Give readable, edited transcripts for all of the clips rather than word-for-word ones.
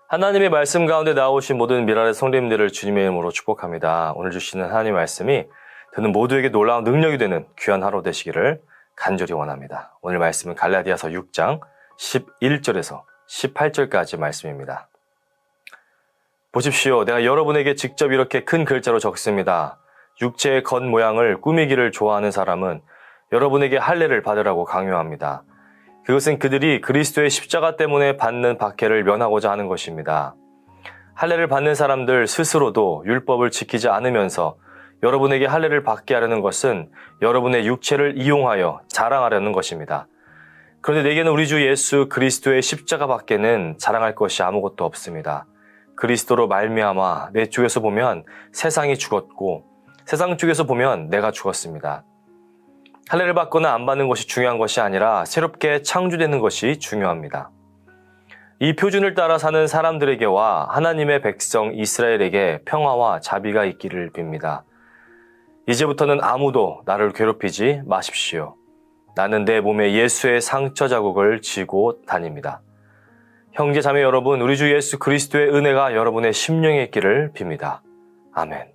하나님의 말씀 가운데 나오신 모든 미랄의 성도님들을 주님의 이름으로 축복합니다. 오늘 주시는 하나님의 말씀이 듣는 모두에게 놀라운 능력이 되는 귀한 하루 되시기를 간절히 원합니다. 오늘 말씀은 갈라디아서 6장 11절에서 18절까지 말씀입니다. 보십시오. 내가 여러분에게 직접 이렇게 큰 글자로 적습니다. 육체의 겉모양을 꾸미기를 좋아하는 사람은 여러분에게 할례를 받으라고 강요합니다. 그것은 그들이 그리스도의 십자가 때문에 받는 박해를 면하고자 하는 것입니다. 할례를 받는 사람들 스스로도 율법을 지키지 않으면서 여러분에게 할례를 받게 하려는 것은 여러분의 육체를 이용하여 자랑하려는 것입니다. 그런데 내게는 우리 주 예수 그리스도의 십자가 밖에는 자랑할 것이 아무것도 없습니다. 그리스도로 말미암아 내 쪽에서 보면 세상이 죽었고 세상 쪽에서 보면 내가 죽었습니다. 할례를 받거나 안 받는 것이 중요한 것이 아니라 새롭게 창조되는 것이 중요합니다. 이 표준을 따라 사는 사람들에게와 하나님의 백성 이스라엘에게 평화와 자비가 있기를 빕니다. 이제부터는 아무도 나를 괴롭히지 마십시오. 나는 내 몸에 예수의 상처 자국을 지고 다닙니다. 형제 자매 여러분, 우리 주 예수 그리스도의 은혜가 여러분의 심령에 있기를 빕니다. 아멘.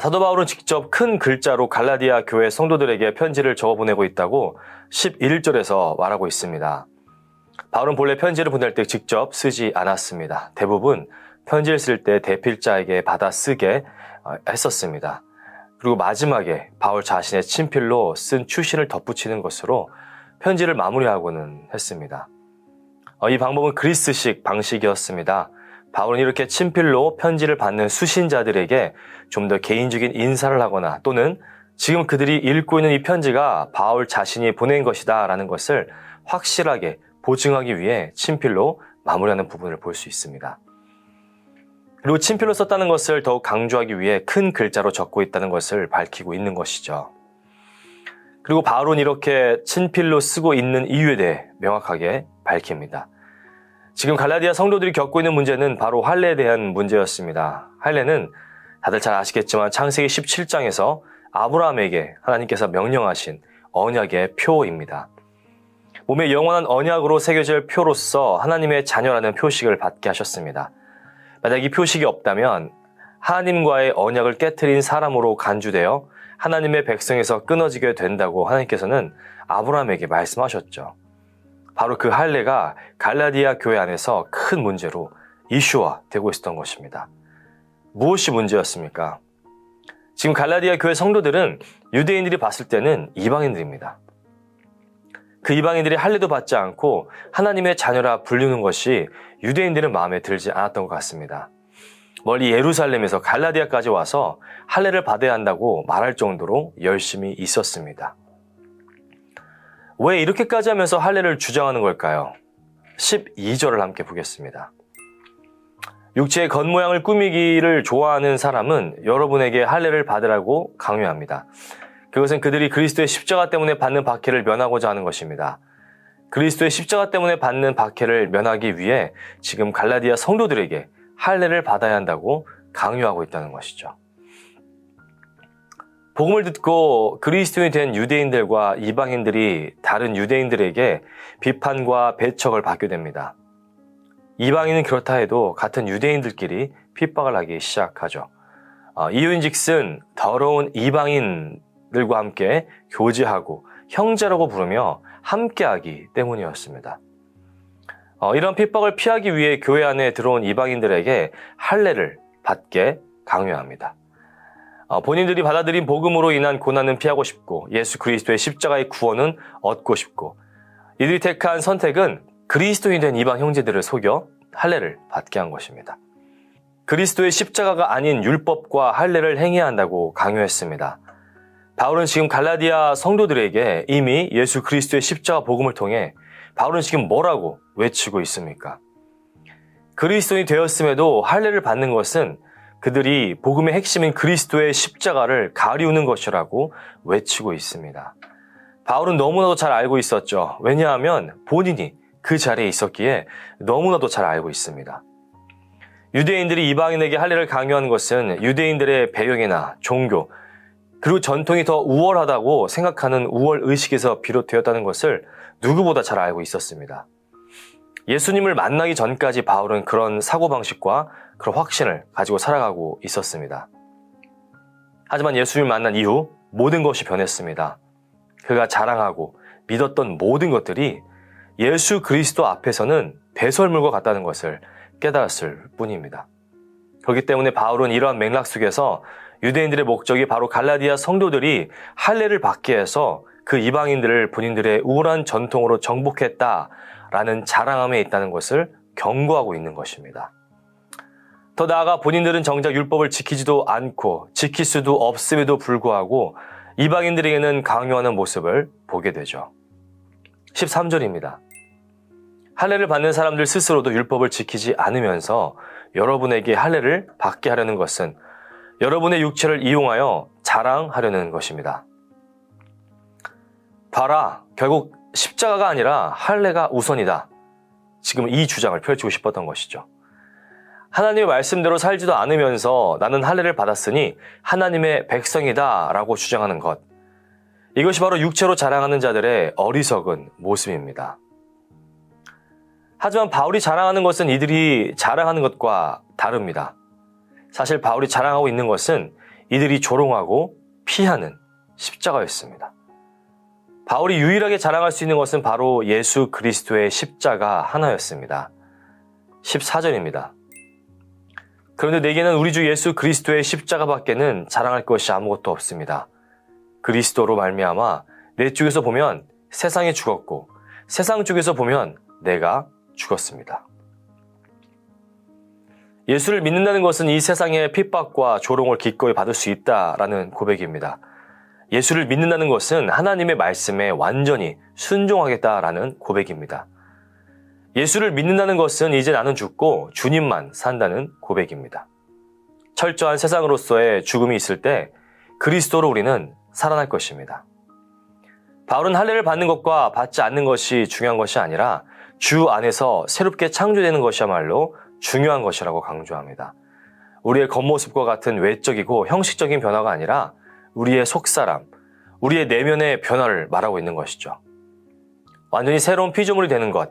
사도 바울은 직접 큰 글자로 갈라디아 교회 성도들에게 편지를 적어보내고 있다고 11절에서 말하고 있습니다. 바울은 본래 편지를 보낼 때 직접 쓰지 않았습니다. 대부분 편지를 쓸 때 대필자에게 받아 쓰게 했었습니다. 그리고 마지막에 바울 자신의 친필로 쓴 추신을 덧붙이는 것으로 편지를 마무리하고는 했습니다. 이 방법은 그리스식 방식이었습니다. 바울은 이렇게 친필로 편지를 받는 수신자들에게 좀 더 개인적인 인사를 하거나 또는 지금 그들이 읽고 있는 이 편지가 바울 자신이 보낸 것이다 라는 것을 확실하게 보증하기 위해 친필로 마무리하는 부분을 볼 수 있습니다. 그리고 친필로 썼다는 것을 더욱 강조하기 위해 큰 글자로 적고 있다는 것을 밝히고 있는 것이죠. 그리고 바울은 이렇게 친필로 쓰고 있는 이유에 대해 명확하게 밝힙니다. 지금 갈라디아 성도들이 겪고 있는 문제는 바로 할례에 대한 문제였습니다. 할례는 다들 잘 아시겠지만 창세기 17장에서 아브라함에게 하나님께서 명령하신 언약의 표입니다. 몸에 영원한 언약으로 새겨질 표로서 하나님의 자녀라는 표식을 받게 하셨습니다. 만약 이 표식이 없다면 하나님과의 언약을 깨트린 사람으로 간주되어 하나님의 백성에서 끊어지게 된다고 하나님께서는 아브라함에게 말씀하셨죠. 바로 그 할례가 갈라디아 교회 안에서 큰 문제로 이슈화되고 있었던 것입니다. 무엇이 문제였습니까? 지금 갈라디아 교회 성도들은 유대인들이 봤을 때는 이방인들입니다. 그 이방인들이 할례도 받지 않고 하나님의 자녀라 불리는 것이 유대인들은 마음에 들지 않았던 것 같습니다. 멀리 예루살렘에서 갈라디아까지 와서 할례를 받아야 한다고 말할 정도로 열심히 있었습니다. 왜 이렇게까지 하면서 할례를 주장하는 걸까요? 12절을 함께 보겠습니다. 육체의 겉모양을 꾸미기를 좋아하는 사람은 여러분에게 할례를 받으라고 강요합니다. 그것은 그들이 그리스도의 십자가 때문에 받는 박해를 면하고자 하는 것입니다. 그리스도의 십자가 때문에 받는 박해를 면하기 위해 지금 갈라디아 성도들에게 할례를 받아야 한다고 강요하고 있다는 것이죠. 복음을 듣고 그리스도인이 된 유대인들과 이방인들이 다른 유대인들에게 비판과 배척을 받게 됩니다. 이방인은 그렇다 해도 같은 유대인들끼리 핍박을 하기 시작하죠. 이유인즉슨 더러운 이방인들과 함께 교제하고 형제라고 부르며 함께하기 때문이었습니다. 이런 핍박을 피하기 위해 교회 안에 들어온 이방인들에게 할례를 받게 강요합니다. 본인들이 받아들인 복음으로 인한 고난은 피하고 싶고 예수 그리스도의 십자가의 구원은 얻고 싶고 이들이 택한 선택은 그리스도인 된 이방 형제들을 속여 할례를 받게 한 것입니다. 그리스도의 십자가가 아닌 율법과 할례를 행해야 한다고 강요했습니다. 바울은 지금 갈라디아 성도들에게 이미 예수 그리스도의 십자가 복음을 통해 바울은 지금 뭐라고 외치고 있습니까? 그리스도인이 되었음에도 할례를 받는 것은 그들이 복음의 핵심인 그리스도의 십자가를 가리우는 것이라고 외치고 있습니다. 바울은 너무나도 잘 알고 있었죠. 왜냐하면 본인이 그 자리에 있었기에 너무나도 잘 알고 있습니다. 유대인들이 이방인에게 할례를 강요하는 것은 유대인들의 배경이나 종교, 그리고 전통이 더 우월하다고 생각하는 우월의식에서 비롯되었다는 것을 누구보다 잘 알고 있었습니다. 예수님을 만나기 전까지 바울은 그런 사고방식과 그런 확신을 가지고 살아가고 있었습니다. 하지만 예수님을 만난 이후 모든 것이 변했습니다. 그가 자랑하고 믿었던 모든 것들이 예수 그리스도 앞에서는 배설물과 같다는 것을 깨달았을 뿐입니다. 그렇기 때문에 바울은 이러한 맥락 속에서 유대인들의 목적이 바로 갈라디아 성도들이 할례를 받게 해서 그 이방인들을 본인들의 우월한 전통으로 정복했다라는 자랑함에 있다는 것을 경고하고 있는 것입니다. 더 나아가 본인들은 정작 율법을 지키지도 않고 지킬 수도 없음에도 불구하고 이방인들에게는 강요하는 모습을 보게 되죠. 13절입니다. 할례를 받는 사람들 스스로도 율법을 지키지 않으면서 여러분에게 할례를 받게 하려는 것은 여러분의 육체를 이용하여 자랑하려는 것입니다. 봐라, 결국 십자가가 아니라 할례가 우선이다. 지금 이 주장을 펼치고 싶었던 것이죠. 하나님의 말씀대로 살지도 않으면서 나는 할례를 받았으니 하나님의 백성이다 라고 주장하는 것. 이것이 바로 육체로 자랑하는 자들의 어리석은 모습입니다. 하지만 바울이 자랑하는 것은 이들이 자랑하는 것과 다릅니다. 사실 바울이 자랑하고 있는 것은 이들이 조롱하고 피하는 십자가였습니다. 바울이 유일하게 자랑할 수 있는 것은 바로 예수 그리스도의 십자가 하나였습니다. 14절입니다. 그런데 내게는 우리 주 예수 그리스도의 십자가밖에는 자랑할 것이 아무것도 없습니다. 그리스도로 말미암아 내 쪽에서 보면 세상이 죽었고 세상 쪽에서 보면 내가 죽었습니다. 예수를 믿는다는 것은 이 세상의 핍박과 조롱을 기꺼이 받을 수 있다라는 고백입니다. 예수를 믿는다는 것은 하나님의 말씀에 완전히 순종하겠다라는 고백입니다. 예수를 믿는다는 것은 이제 나는 죽고 주님만 산다는 고백입니다. 철저한 세상으로서의 죽음이 있을 때 그리스도로 우리는 살아날 것입니다. 바울은 할례를 받는 것과 받지 않는 것이 중요한 것이 아니라 주 안에서 새롭게 창조되는 것이야말로 중요한 것이라고 강조합니다. 우리의 겉모습과 같은 외적이고 형식적인 변화가 아니라 우리의 속사람, 우리의 내면의 변화를 말하고 있는 것이죠. 완전히 새로운 피조물이 되는 것,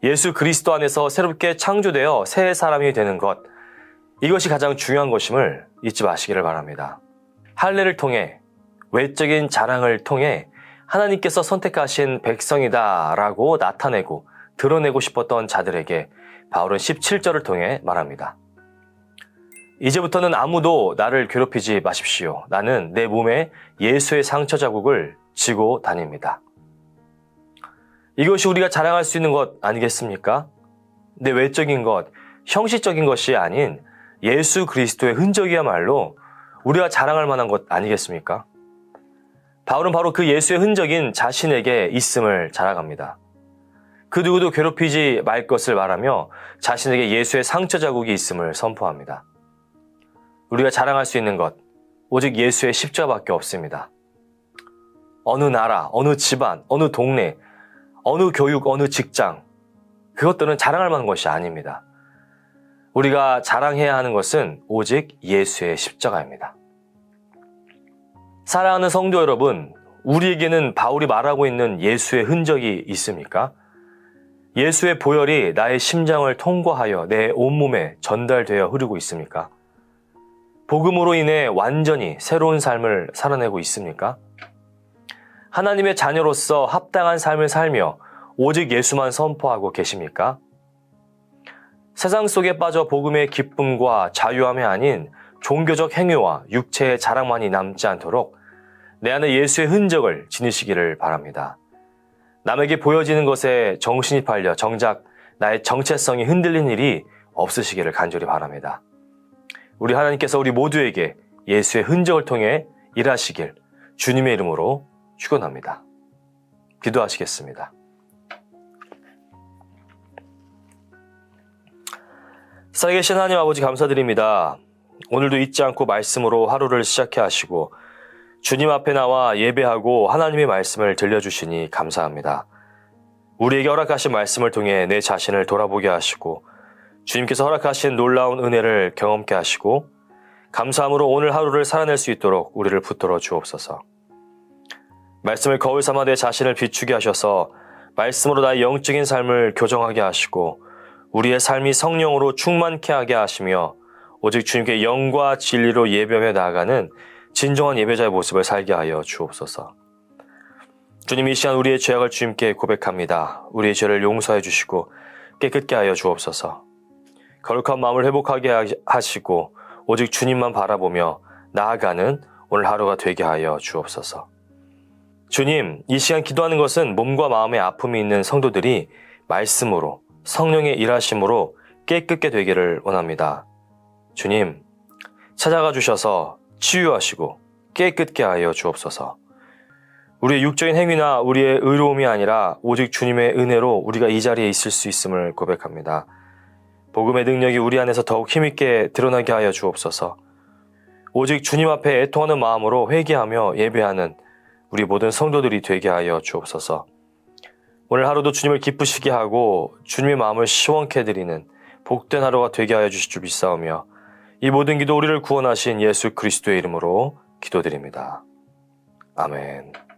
예수 그리스도 안에서 새롭게 창조되어 새 사람이 되는 것, 이것이 가장 중요한 것임을 잊지 마시기를 바랍니다. 할례를 통해, 외적인 자랑을 통해 하나님께서 선택하신 백성이다라고 나타내고 드러내고 싶었던 자들에게 바울은 17절을 통해 말합니다. 이제부터는 아무도 나를 괴롭히지 마십시오. 나는 내 몸에 예수의 상처 자국을 지고 다닙니다. 이것이 우리가 자랑할 수 있는 것 아니겠습니까? 내 외적인 것, 형식적인 것이 아닌 예수 그리스도의 흔적이야말로 우리가 자랑할 만한 것 아니겠습니까? 바울은 바로 그 예수의 흔적인 자신에게 있음을 자랑합니다. 그 누구도 괴롭히지 말 것을 말하며 자신에게 예수의 상처 자국이 있음을 선포합니다. 우리가 자랑할 수 있는 것, 오직 예수의 십자가밖에 없습니다. 어느 나라, 어느 집안, 어느 동네, 어느 교육, 어느 직장, 그것들은 자랑할 만한 것이 아닙니다. 우리가 자랑해야 하는 것은 오직 예수의 십자가입니다. 사랑하는 성도 여러분, 우리에게는 바울이 말하고 있는 예수의 흔적이 있습니까? 예수의 보혈이 나의 심장을 통과하여 내 온몸에 전달되어 흐르고 있습니까? 복음으로 인해 완전히 새로운 삶을 살아내고 있습니까? 하나님의 자녀로서 합당한 삶을 살며 오직 예수만 선포하고 계십니까? 세상 속에 빠져 복음의 기쁨과 자유함이 아닌 종교적 행위와 육체의 자랑만이 남지 않도록 내 안에 예수의 흔적을 지니시기를 바랍니다. 남에게 보여지는 것에 정신이 팔려 정작 나의 정체성이 흔들린 일이 없으시기를 간절히 바랍니다. 우리 하나님께서 우리 모두에게 예수의 흔적을 통해 일하시길 주님의 이름으로 축원합니다. 기도하시겠습니다. 살아계신 하나님 아버지 감사드립니다. 오늘도 잊지 않고 말씀으로 하루를 시작해 하시고 주님 앞에 나와 예배하고 하나님의 말씀을 들려주시니 감사합니다. 우리에게 허락하신 말씀을 통해 내 자신을 돌아보게 하시고 주님께서 허락하신 놀라운 은혜를 경험케 하시고 감사함으로 오늘 하루를 살아낼 수 있도록 우리를 붙들어 주옵소서. 말씀을 거울 삼아 내 자신을 비추게 하셔서 말씀으로 나의 영적인 삶을 교정하게 하시고 우리의 삶이 성령으로 충만케 하게 하시며 오직 주님께 영과 진리로 예배하며 나아가는 진정한 예배자의 모습을 살게 하여 주옵소서. 주님, 이 시간 우리의 죄악을 주님께 고백합니다. 우리의 죄를 용서해 주시고 깨끗게 하여 주옵소서. 거룩한 마음을 회복하게 하시고 오직 주님만 바라보며 나아가는 오늘 하루가 되게 하여 주옵소서. 주님, 이 시간 기도하는 것은 몸과 마음에 아픔이 있는 성도들이 말씀으로 성령의 일하심으로 깨끗게 되기를 원합니다. 주님, 찾아가 주셔서 치유하시고 깨끗게 하여 주옵소서. 우리의 육적인 행위나 우리의 의로움이 아니라 오직 주님의 은혜로 우리가 이 자리에 있을 수 있음을 고백합니다. 복음의 능력이 우리 안에서 더욱 힘있게 드러나게 하여 주옵소서. 오직 주님 앞에 애통하는 마음으로 회개하며 예배하는 우리 모든 성도들이 되게 하여 주옵소서. 오늘 하루도 주님을 기쁘시게 하고 주님의 마음을 시원케 해드리는 복된 하루가 되게 하여 주실 줄 믿사오며 이 모든 기도 우리를 구원하신 예수 그리스도의 이름으로 기도드립니다. 아멘.